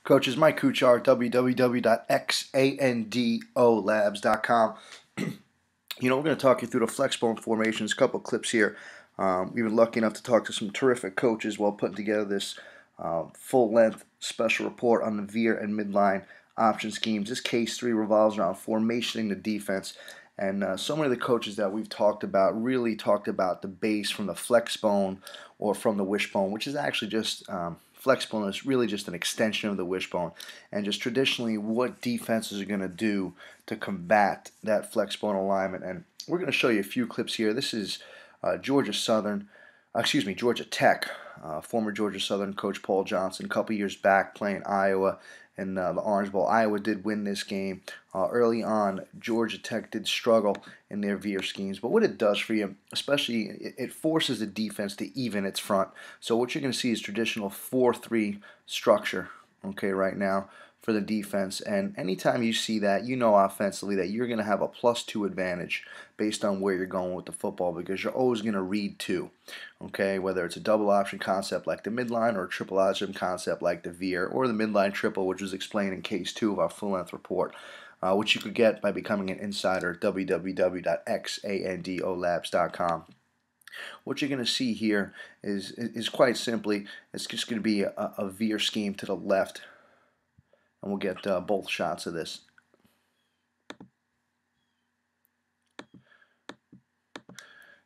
Coach, is Mike Kuchar, www.xandolabs.com. We're going to talk you through the Flexbone formations, a couple of clips here. We've been lucky enough to talk to some terrific coaches while putting together this full-length special report on the veer and midline option schemes. This case 3 revolves around formationing the defense. And so many of the coaches that we've talked about really talked about the base from the flexbone or from the wishbone, which is actually just flexbone is really just an extension of the wishbone, and just traditionally what defenses are going to do to combat that flexbone alignment. And we're going to show you a few clips here. This is Georgia Tech, former Georgia Southern coach Paul Johnson, a couple years back playing Iowa in the Orange Bowl. Iowa did win this game. Early on, Georgia Tech did struggle in their veer schemes, but what it does for you, especially, it forces the defense to even its front. So what you're going to see is traditional 4-3 structure, okay, right now for the defense. And anytime you see that, you know offensively that you're going to have a +2 advantage based on where you're going with the football, because you're always going to read 2, okay, whether it's a double option concept like the midline or a triple option concept like the veer, or the midline triple, which was explained in case 2 of our full-length report, which you could get by becoming an insider at www.xandolabs.com. What you're going to see here is quite simply, it's just going to be a veer scheme to the left, and we'll get both shots of this.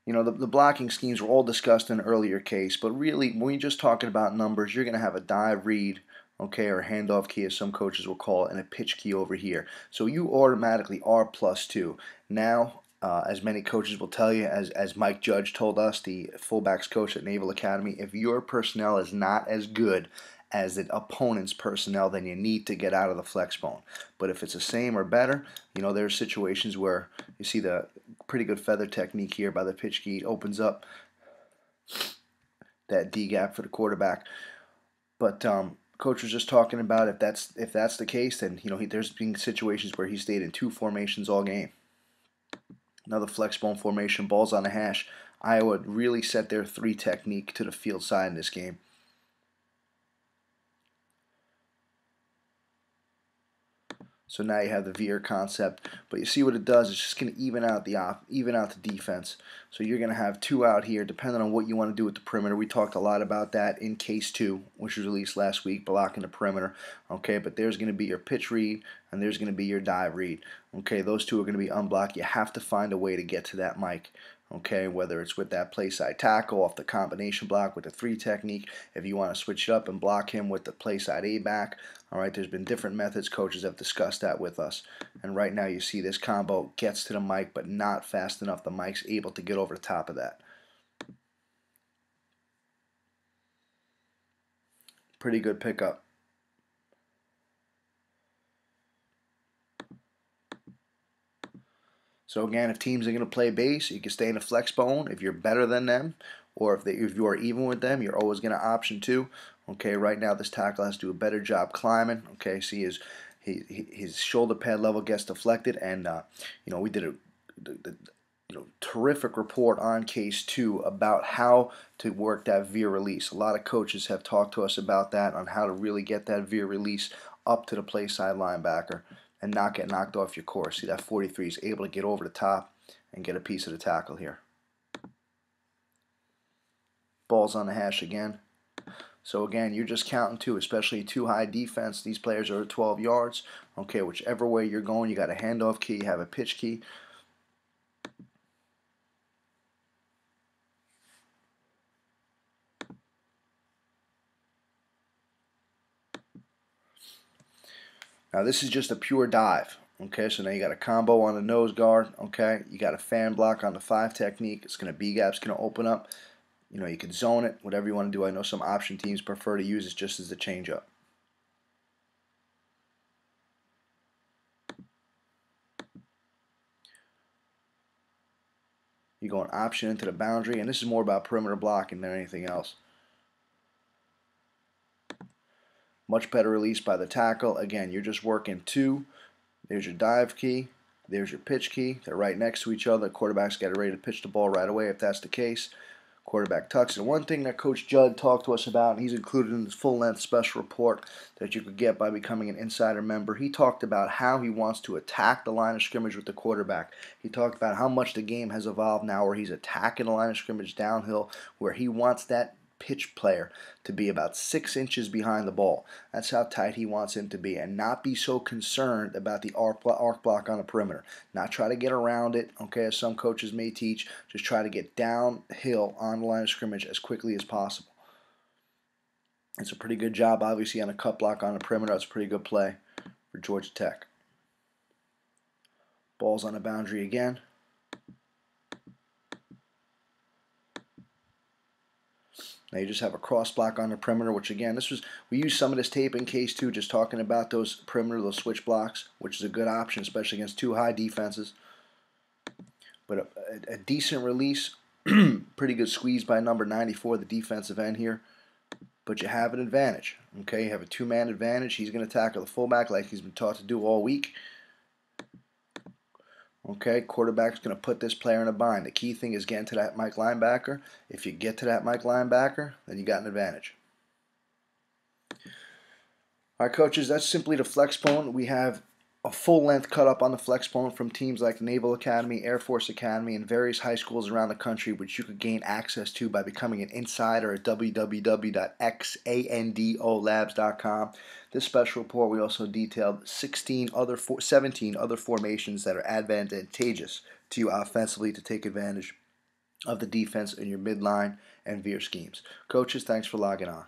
The blocking schemes were all discussed in an earlier case, but really, when you're just talking about numbers, you're going to have a dive read, okay, or handoff key, as some coaches will call it, and a pitch key over here. So you automatically are +2. Now, as many coaches will tell you, as Mike Judge told us, the fullbacks coach at Naval Academy, if your personnel is not as good as the opponent's personnel, then you need to get out of the flexbone. But if it's the same or better, there are situations where you see the pretty good feather technique here by the pitch key. It opens up that D gap for the quarterback. But coach was just talking about if that's the case, then there's been situations where he stayed in 2 formations all game. Another flexbone formation, balls on the hash. Iowa really set their 3 technique to the field side in this game. So now you have the veer concept, but you see what it does. It's just going to even out the defense. So you're going to have 2 out here, depending on what you want to do with the perimeter. We talked a lot about that in case 2, which was released last week, blocking the perimeter. Okay, but there's going to be your pitch read, and there's going to be your dive read. Okay, those 2 are going to be unblocked. You have to find a way to get to that mic. Okay, whether it's with that play side tackle off the combination block with the 3 technique, if you want to switch it up and block him with the play side A back. All right, there's been different methods. Coaches have discussed that with us. And right now you see this combo gets to the mic, but not fast enough. The mic's able to get over the top of that. Pretty good pickup. So again, if teams are going to play base, you can stay in a flexbone if you're better than them, or if you are even with them, you're always going to option 2. Okay, right now this tackle has to do a better job climbing. Okay, see his shoulder pad level gets deflected, and we did a terrific report on case 2 about how to work that veer release. A lot of coaches have talked to us about that, on how to really get that veer release up to the play side linebacker and not get knocked off your course. See, that 43 is able to get over the top and get a piece of the tackle here. Balls on the hash again. So again, you're just counting 2, especially 2 high defense. These players are at 12 yards. Okay, whichever way you're going, you got a handoff key, you have a pitch key. Now this is just a pure dive. Okay, so now you got a combo on the nose guard. Okay, you got a fan block on the 5 technique. It's going to B-gap's going to open up. You can zone it, whatever you want to do. I know some option teams prefer to use it just as a change-up. You're going option into the boundary, and this is more about perimeter blocking than anything else. Much better release by the tackle. Again, you're just working 2. There's your dive key. There's your pitch key. They're right next to each other. Quarterback's got it ready to pitch the ball right away if that's the case. quarterback tucks. And one thing that Coach Judd talked to us about, and he's included in his full-length special report that you could get by becoming an insider member, he talked about how he wants to attack the line of scrimmage with the quarterback. He talked about how much the game has evolved now where he's attacking the line of scrimmage downhill, where he wants that pitch player to be about 6 inches behind the ball. That's how tight he wants him to be, and not be so concerned about the arc block on the perimeter. Not try to get around it, okay, as some coaches may teach. Just try to get downhill on the line of scrimmage as quickly as possible. It's a pretty good job, obviously, on a cut block on the perimeter. That's a pretty good play for Georgia Tech. Ball's on the boundary again. Now you just have a cross block on the perimeter, which again, we used some of this tape in case 2, just talking about those perimeter, those switch blocks, which is a good option, especially against 2 high defenses. But a decent release, pretty good squeeze by number 94, the defensive end here. But you have an advantage, okay? You have a 2-man advantage. He's going to tackle the fullback like he's been taught to do all week. Okay, quarterback's going to put this player in a bind. The key thing is getting to that Mike linebacker. If you get to that Mike linebacker, then you got an advantage. All right, coaches, that's simply the Flexbone. We have a full-length cut-up on the Flexbone from teams like Naval Academy, Air Force Academy, and various high schools around the country, which you could gain access to by becoming an insider at www.xandolabs.com. This special report, we also detailed 17 other formations that are advantageous to you offensively to take advantage of the defense in your midline and veer schemes. Coaches, thanks for logging on.